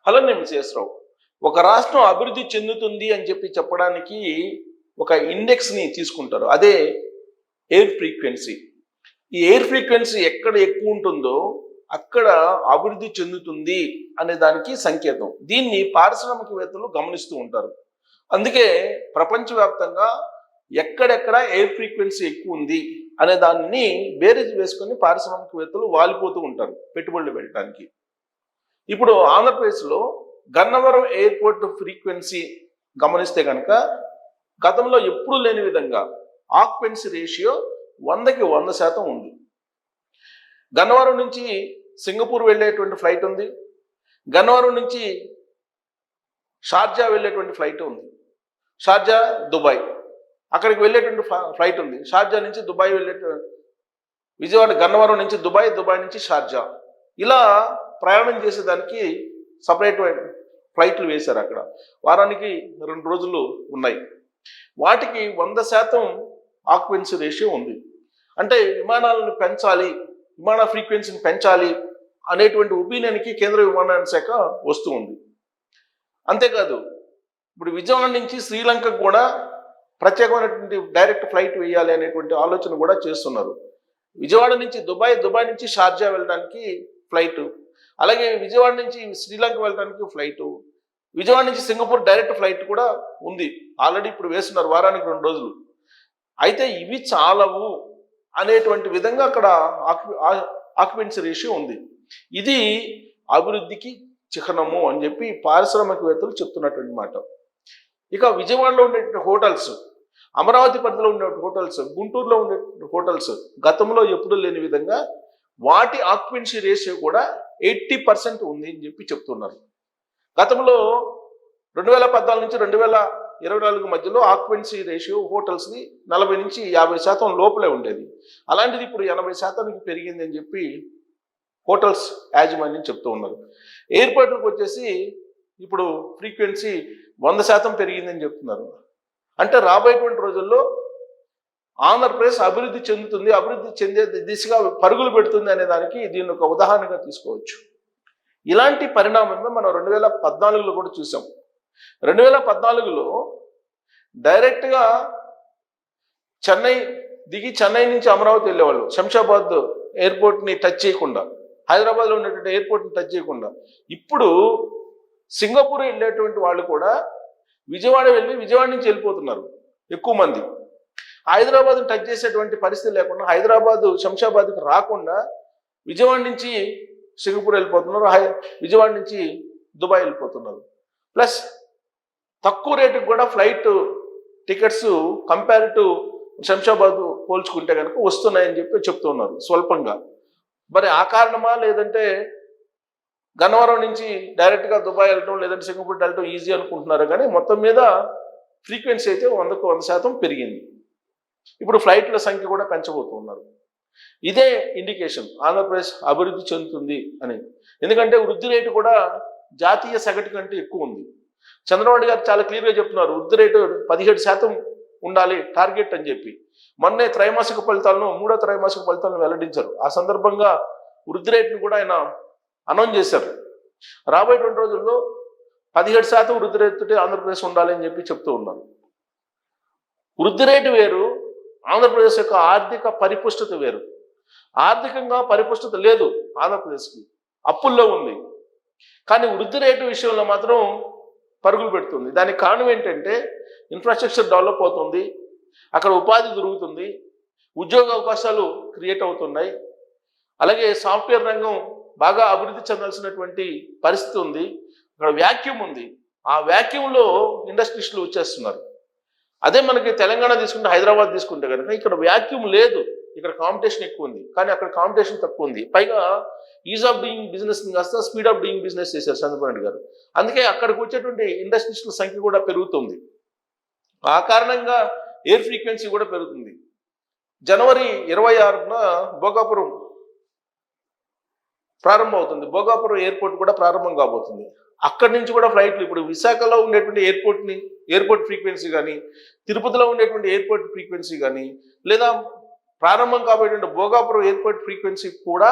Hello నేను శేషరావు. ఒక రాష్ట్రం అభివృద్ధి చెందుతుంది అని చెప్పడానికి ఒక ఇండెక్స్ని తీసుకుంటారు. అదే ఎయిర్ ఫ్రీక్వెన్సీ. ఈ ఎయిర్ ఫ్రీక్వెన్సీ ఎక్కడ ఎక్కువ ఉంటుందో అక్కడ అభివృద్ధి చెందుతుంది అనే దానికి సంకేతం. దీన్ని పారిశ్రామికవేత్తలు గమనిస్తూ ఉంటారు. అందుకే ప్రపంచవ్యాప్తంగా ఎక్కడెక్కడ ఎయిర్ ఫ్రీక్వెన్సీ ఎక్కువ ఉంది అనే దాన్ని బేరీజ్ వేసుకొని పారిశ్రామికవేత్తలు వాలిపోతూ ఉంటారు పెట్టుబడులు పెట్టడానికి. ఇప్పుడు ఆంధ్రప్రదేశ్లో గన్నవరం ఎయిర్పోర్ట్ ఫ్రీక్వెన్సీ గమనిస్తే కనుక గతంలో ఎప్పుడూ లేని విధంగా ఆక్యుపెన్సీ రేషియో 100కి 100% ఉంది. గన్నవరం నుంచి సింగపూర్ వెళ్ళేటువంటి ఫ్లైట్ ఉంది, గన్నవరం నుంచి షార్జా వెళ్ళేటువంటి ఫ్లైట్ ఉంది, షార్జా దుబాయ్ అక్కడికి వెళ్ళేటువంటి ఫ్లైట్ ఉంది, షార్జా నుంచి దుబాయ్ విజయవాడ గన్నవరం నుంచి దుబాయ్, దుబాయ్ నుంచి షార్జా, ఇలా ప్రయాణం చేసేదానికి సపరేట్ ఫ్లైట్లు వేశారు. అక్కడ వారానికి 2 రోజులు ఉన్నాయి. వాటికి 100% ఆక్యుపెన్సీ రేషియో ఉంది. అంటే విమానాలను పెంచాలి, విమాన ఫ్రీక్వెన్సీని పెంచాలి అనేటువంటి ఒపీనియన్కి కేంద్ర విమానయాన శాఖ వస్తూ ఉంది. అంతేకాదు ఇప్పుడు విజయవాడ నుంచి శ్రీలంకకు కూడా ప్రత్యేకమైనటువంటి డైరెక్ట్ ఫ్లైట్ వేయాలి అనేటువంటి ఆలోచన కూడా చేస్తున్నారు. విజయవాడ నుంచి దుబాయ్, దుబాయ్ నుంచి షార్జా వెళ్ళడానికి ఫ్లైటు, అలాగే విజయవాడ నుంచి శ్రీలంక వెళ్ళడానికి ఫ్లైటు, విజయవాడ నుంచి సింగపూర్ డైరెక్ట్ ఫ్లైట్ కూడా ఉంది. ఆల్రెడీ ఇప్పుడు వేస్తున్నారు వారానికి 2 రోజులు. అయితే ఇవి చాలవు అనేటువంటి విధంగా అక్కడ ఆక్యుపెన్సీ రేషియో ఉంది. ఇది అభివృద్ధికి చిహ్నము అని చెప్పి పారిశ్రామికవేత్తలు చెప్తున్నటువంటి మాట. ఇక విజయవాడలో ఉండే హోటల్స్, అమరావతి పరిధిలో ఉండే హోటల్స్, గుంటూరులో ఉండే హోటల్స్ గతంలో ఎప్పుడూ లేని విధంగా వాటి ఆక్యుపెన్సీ రేషియో కూడా 80% ఉంది అని చెప్పి చెప్తున్నారు. గతంలో 2014 నుంచి 2024 మధ్యలో ఆక్యుపెన్సీ రేషియో హోటల్స్ని 40 నుంచి 50% లోపలే ఉండేది. అలాంటిది ఇప్పుడు 80%కి పెరిగింది అని చెప్పి హోటల్స్ యాజమాన్యం చెప్తూ ఉన్నారు. ఎయిర్పోర్ట్లకు వచ్చేసి ఇప్పుడు ఫ్రీక్వెన్సీ 100% పెరిగిందని చెప్తున్నారు. అంటే రాబోయేటువంటి రోజుల్లో ఆంధ్రప్రదేశ్ అభివృద్ధి చెందుతుంది, అభివృద్ధి చెందే దిశగా పరుగులు పెడుతుంది అనే దానికి దీన్ని ఒక ఉదాహరణగా తీసుకోవచ్చు. ఇలాంటి పరిణామమే మనం 2014లో కూడా చూసాం. 2014లో డైరెక్ట్గా చెన్నై దిగి చెన్నై నుంచి అమరావతి వెళ్ళేవాళ్ళు, శంషాబాద్ ఎయిర్పోర్ట్ని టచ్ చేయకుండా, హైదరాబాద్లో ఉన్నటువంటి ఎయిర్పోర్ట్ని టచ్ చేయకుండా. ఇప్పుడు సింగపూర్ వెళ్ళేటువంటి వాళ్ళు కూడా విజయవాడ వెళ్ళి విజయవాడ నుంచి వెళ్ళిపోతున్నారు ఎక్కువ మంది. హైదరాబాద్ టచ్ చేసేటువంటి పరిస్థితి లేకుండా హైదరాబాద్ శంషాబాద్కి రాకుండా విజయవాడ నుంచి సింగపూర్ వెళ్ళిపోతున్నారు, విజయవాడ నుంచి దుబాయ్ వెళ్ళిపోతున్నారు. ప్లస్ తక్కువ రేటుకి కూడా flight tickets compare to Shamshabad పోల్చుకుంటే కనుక వస్తున్నాయని చెప్పి చెప్తున్నారు స్వల్పంగా. మరి ఆ కారణమా, లేదంటే గన్నవరం నుంచి డైరెక్ట్గా దుబాయ్ వెళ్ళటం లేదంటే సింగపూర్ వెళ్ళటం ఈజీ అనుకుంటున్నారు, కానీ మొత్తం మీద ఫ్రీక్వెన్సీ అయితే 100కు 100% పెరిగింది. ఇప్పుడు ఫ్లైట్ల సంఖ్య కూడా పెంచబోతున్నారు. ఇదే ఇండికేషన్ ఆంధ్రప్రదేశ్ అభివృద్ధి చెందుతుంది అని. ఎందుకంటే వృద్ధి రేటు కూడా జాతీయ సగటు కంటే ఎక్కువ ఉంది. చంద్రబాబు గారు చాలా క్లియర్గా చెప్తున్నారు, వృద్ధి రేటు 17% ఉండాలి టార్గెట్ అని చెప్పి. మొన్నే త్రైమాసిక ఫలితాలను, 3వ త్రైమాసిక ఫలితాలను వెల్లడించారు. ఆ సందర్భంగా వృద్ధి రేటును కూడా ఆయన అనౌన్స్ చేశారు. రాబోయే 2 రోజుల్లో 17% వృద్ధి రేటు ఆంధ్రప్రదేశ్ ఉండాలి అని చెప్పి చెప్తూ ఉన్నారు. వృద్ధి రేటు వేరు, ఆంధ్రప్రదేశ్ యొక్క ఆర్థిక పరిపుష్టత వేరు. ఆర్థికంగా పరిపుష్టత లేదు ఆంధ్రప్రదేశ్కి, అప్పుల్లో ఉంది. కానీ వృద్ధి రేటు విషయంలో మాత్రం పరుగులు పెడుతుంది. దానికి కారణం ఏంటంటే ఇన్ఫ్రాస్ట్రక్చర్ డెవలప్ అవుతుంది, అక్కడ ఉపాధి దొరుకుతుంది, ఉద్యోగ అవకాశాలు క్రియేట్ అవుతున్నాయి. అలాగే సాఫ్ట్వేర్ రంగం బాగా అభివృద్ధి చెందాల్సినటువంటి పరిస్థితి ఉంది. అక్కడ వ్యాక్యూమ్ ఉంది, ఆ వ్యాక్యూమ్లో ఇండస్ట్రీస్లు వచ్చేస్తున్నారు. అదే మనకి తెలంగాణ తీసుకుంటే, హైదరాబాద్ తీసుకుంటే కనుక ఇక్కడ వ్యాక్యూమ్ లేదు, ఇక్కడ కాంపిటీషన్ ఎక్కువ ఉంది. కానీ అక్కడ కాంపిటీషన్ తక్కువ ఉంది. పైగా ఈజ్ ఆఫ్ డూయింగ్ బిజినెస్ కాస్త స్పీడ్ ఆఫ్ డూయింగ్ బిజినెస్ చేశారు చంద్రబాబు నాయుడు గారు. అందుకే అక్కడికి వచ్చేటువంటి ఇండస్ట్రీస్ల సంఖ్య కూడా పెరుగుతుంది. ఆ కారణంగా ఎయిర్ ఫ్రీక్వెన్సీ కూడా పెరుగుతుంది. జనవరి 26న భోగాపురం ప్రారంభం అవుతుంది. భోగాపురం ఎయిర్పోర్ట్ కూడా ప్రారంభం కాబోతుంది. అక్కడి నుంచి కూడా ఫ్లైట్లు ఇప్పుడు విశాఖలో ఉండేటువంటి ఎయిర్పోర్ట్ ఫ్రీక్వెన్సీ కానీ, తిరుపతిలో ఉండేటువంటి ఎయిర్పోర్ట్ ఫ్రీక్వెన్సీ కానీ, లేదా ప్రారంభం కాబోయేటువంటి భోగాపురం ఎయిర్పోర్ట్ ఫ్రీక్వెన్సీ కూడా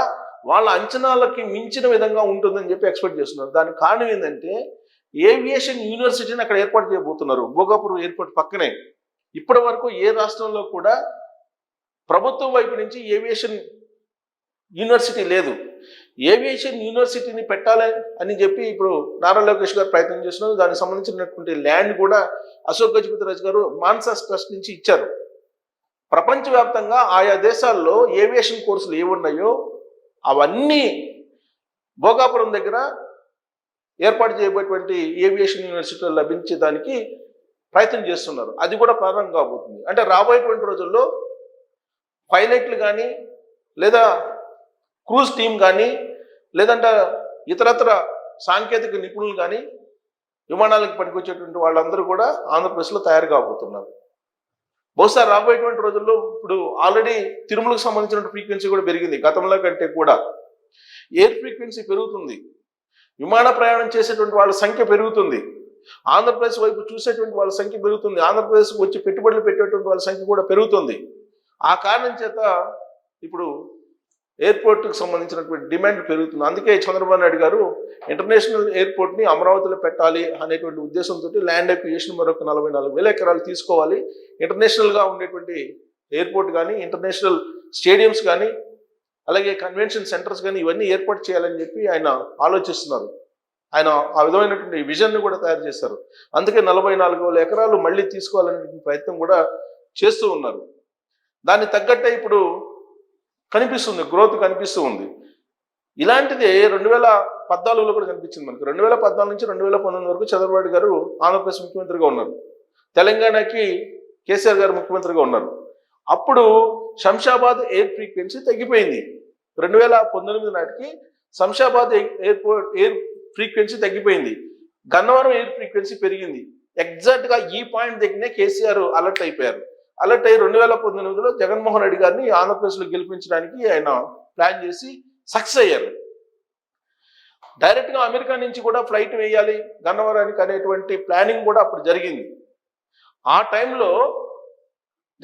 వాళ్ళ అంచనాలకి మించిన విధంగా ఉంటుందని చెప్పి ఎక్స్పెక్ట్ చేస్తున్నారు. దానికి కారణం ఏంటంటే ఏవియేషన్ యూనివర్సిటీని అక్కడ ఏర్పాటు చేయబోతున్నారు భోగాపురం ఎయిర్పోర్ట్ పక్కనే. ఇప్పటి వరకు ఏ రాష్ట్రంలో కూడా ప్రభుత్వం వైపు నుంచి ఏవియేషన్ యూనివర్సిటీ లేదు. ఏవియేషన్ యూనివర్సిటీని పెట్టాలి అని చెప్పి ఇప్పుడు నారా లోకేష్ గారు ప్రయత్నం చేస్తున్నారు. దానికి సంబంధించినటువంటి ల్యాండ్ కూడా అశోక్ గజపతి రాజు గారు మాన్సాస్ ట్రస్ట్ నుంచి ఇచ్చారు. ప్రపంచవ్యాప్తంగా ఆయా దేశాల్లో ఏవియేషన్ కోర్సులు ఏమున్నాయో అవన్నీ భోగాపురం దగ్గర ఏర్పాటు చేయబోయేటువంటి ఏవియేషన్ యూనివర్సిటీలో లభించేదానికి ప్రయత్నం చేస్తున్నారు. అది కూడా ప్రారంభం కాబోతుంది. అంటే రాబోయేటువంటి రోజుల్లో పైలట్లు కానీ లేదా క్రూజ్ టీం కానీ లేదంటే ఇతరత్ర సాంకేతిక నిపుణులు కానీ విమానాలకు పనికొచ్చేటువంటి వాళ్ళందరూ కూడా ఆంధ్రప్రదేశ్లో తయారు కాబోతున్నారు. బహుశా రాబోయేటువంటి రోజుల్లో ఇప్పుడు ఆల్రెడీ తిరుమలకు సంబంధించిన ఫ్రీక్వెన్సీ కూడా పెరిగింది. గతంలో కంటే కూడా ఎయిర్ ఫ్రీక్వెన్సీ పెరుగుతుంది. విమాన ప్రయాణం చేసేటువంటి వాళ్ళ సంఖ్య పెరుగుతుంది. ఆంధ్రప్రదేశ్ వైపు చూసేటువంటి వాళ్ళ సంఖ్య పెరుగుతుంది. ఆంధ్రప్రదేశ్కి వచ్చి పెట్టుబడులు పెట్టేటువంటి వాళ్ళ సంఖ్య కూడా పెరుగుతుంది. ఆ కారణం చేత ఇప్పుడు ఎయిర్పోర్ట్కి సంబంధించినటువంటి డిమాండ్ పెరుగుతుంది. అందుకే చంద్రబాబు నాయుడు గారు ఇంటర్నేషనల్ ఎయిర్పోర్ట్ని అమరావతిలో పెట్టాలి అనేటువంటి ఉద్దేశంతో ల్యాండ్ అక్విజిషన్ మరొక 44,000 ఎకరాలు తీసుకోవాలి. ఇంటర్నేషనల్గా ఉండేటువంటి ఎయిర్పోర్ట్ కానీ ఇంటర్నేషనల్ స్టేడియంస్ కానీ అలాగే కన్వెన్షన్ సెంటర్స్ కానీ ఇవన్నీ ఏర్పాటు చేయాలని చెప్పి ఆయన ఆలోచిస్తున్నారు. ఆయన ఆ విధమైనటువంటి విజన్ని కూడా తయారు చేశారు. అందుకే 44,000 ఎకరాలు మళ్ళీ తీసుకోవాలనే ప్రయత్నం కూడా చేస్తూ ఉన్నారు. దాన్ని తగ్గట్టే ఇప్పుడు కనిపిస్తుంది, గ్రోత్ కనిపిస్తూ ఉంది. ఇలాంటిదే 2014లో కూడా కనిపించింది మనకు. 2014 నుంచి 2019 వరకు చంద్రబాబు గారు ఆంధ్రప్రదేశ్ ముఖ్యమంత్రిగా ఉన్నారు. తెలంగాణకి కేసీఆర్ గారు ముఖ్యమంత్రిగా ఉన్నారు. అప్పుడు శంషాబాద్ ఎయిర్ ఫ్రీక్వెన్సీ తగ్గిపోయింది. 2019 నాటికి శంషాబాద్ ఎయిర్ ఫ్రీక్వెన్సీ తగ్గిపోయింది. గన్నవరం ఎయిర్ ఫ్రీక్వెన్సీ పెరిగింది. ఎగ్జాక్ట్గా ఈ పాయింట్ దగ్గరనే కేసీఆర్ అలర్ట్ అయిపోయారు. అలర్ట్ అయ్యి 2019లో జగన్మోహన్ రెడ్డి గారిని ఆంధ్రప్రదేశ్లో గెలిపించడానికి ఆయన ప్లాన్ చేసి సక్సెస్ అయ్యారు. డైరెక్ట్గా అమెరికా నుంచి కూడా ఫ్లైట్ వేయాలి గన్నవరానికి అనేటువంటి ప్లానింగ్ కూడా అప్పుడు జరిగింది. ఆ టైంలో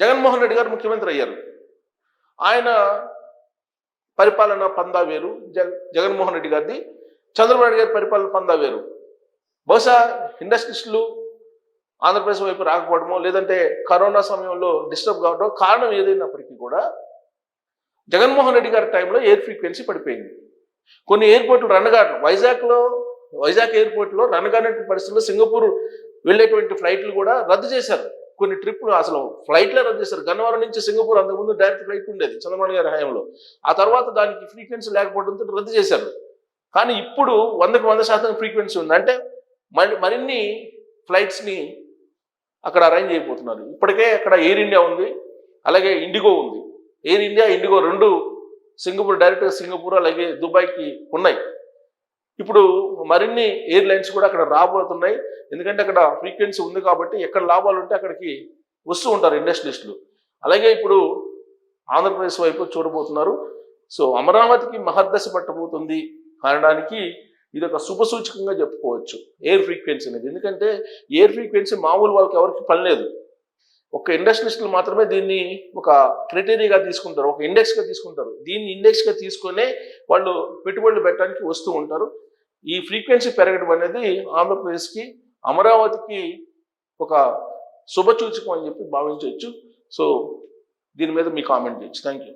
జగన్మోహన్ రెడ్డి గారు ముఖ్యమంత్రి అయ్యారు. ఆయన పరిపాలన పందా వేరు, జగన్మోహన్ రెడ్డి గారిది. చంద్రబాబు నాయుడు గారి పరిపాలన పందా వేరు. బహుశా ఇండస్ట్రీస్టులు ఆంధ్రప్రదేశ్ వైపు రాకపోవడమో లేదంటే కరోనా సమయంలో డిస్టర్బ్ కావడం కారణం ఏదైనప్పటికీ కూడా జగన్మోహన్ రెడ్డి గారి టైంలో ఎయిర్ ఫ్రీక్వెన్సీ పడిపోయింది. కొన్ని ఎయిర్పోర్ట్లు రన్గాను, వైజాగ్ ఎయిర్పోర్ట్లో రన్గానటువంటి పరిస్థితుల్లో సింగపూర్ వెళ్ళేటువంటి ఫ్లైట్లు కూడా రద్దు చేశారు. కొన్ని ట్రిప్లు అసలు ఫ్లైట్లే రద్దు చేశారు. గన్నవరం నుంచి సింగపూర్ అంతకుముందు డైరెక్ట్ ఫ్లైట్ ఉండేది చంద్రబాబు గారి హయాంలో. ఆ తర్వాత దానికి ఫ్రీక్వెన్సీ లేకపోవడంతో రద్దు చేశారు. కానీ ఇప్పుడు 100కి 100% ఫ్రీక్వెన్సీ ఉంది. అంటే మరిన్ని ఫ్లైట్స్ని అక్కడ అరేంజ్ అయిపోతున్నారు. ఇప్పటికే అక్కడ ఎయిర్ ఇండియా ఉంది, అలాగే ఇండిగో ఉంది. ఎయిర్ ఇండియా, ఇండిగో రెండు సింగపూర్, డైరెక్ట్గా సింగపూర్ అలాగే దుబాయ్కి ఉన్నాయి. ఇప్పుడు మరిన్ని ఎయిర్లైన్స్ కూడా అక్కడ రాబోతున్నాయి. ఎందుకంటే అక్కడ ఫ్రీక్వెన్సీ ఉంది కాబట్టి ఎక్కడ లాభాలు ఉంటే అక్కడికి వస్తూ ఉంటారు ఇండస్ట్రియలిస్టులు. అలాగే ఇప్పుడు ఆంధ్రప్రదేశ్ వైపు చూడబోతున్నారు. సో అమరావతికి మహర్దశ పట్టబోతుంది అనడానికి ఇది ఒక శుభసూచకంగా చెప్పుకోవచ్చు ఎయిర్ ఫ్రీక్వెన్సీ అనేది. ఎందుకంటే ఎయిర్ ఫ్రీక్వెన్సీ మామూలు వాళ్ళకి ఎవరికి పని లేదు. ఒక ఇండస్ట్రియలిస్టులు మాత్రమే దీన్ని ఒక క్రైటీరియాగా తీసుకుంటారు, ఒక ఇండెక్స్గా తీసుకుంటారు. దీన్ని ఇండెక్స్గా తీసుకునే వాళ్ళు పెట్టుబడులు పెట్టడానికి వస్తూ ఉంటారు. ఈ ఫ్రీక్వెన్సీ పెరగడం అనేది ఆంధ్రప్రదేశ్కి, అమరావతికి ఒక శుభసూచకం అని చెప్పి భావించవచ్చు. సో దీని మీద మీ కామెంట్ చేయొచ్చు. Thank you.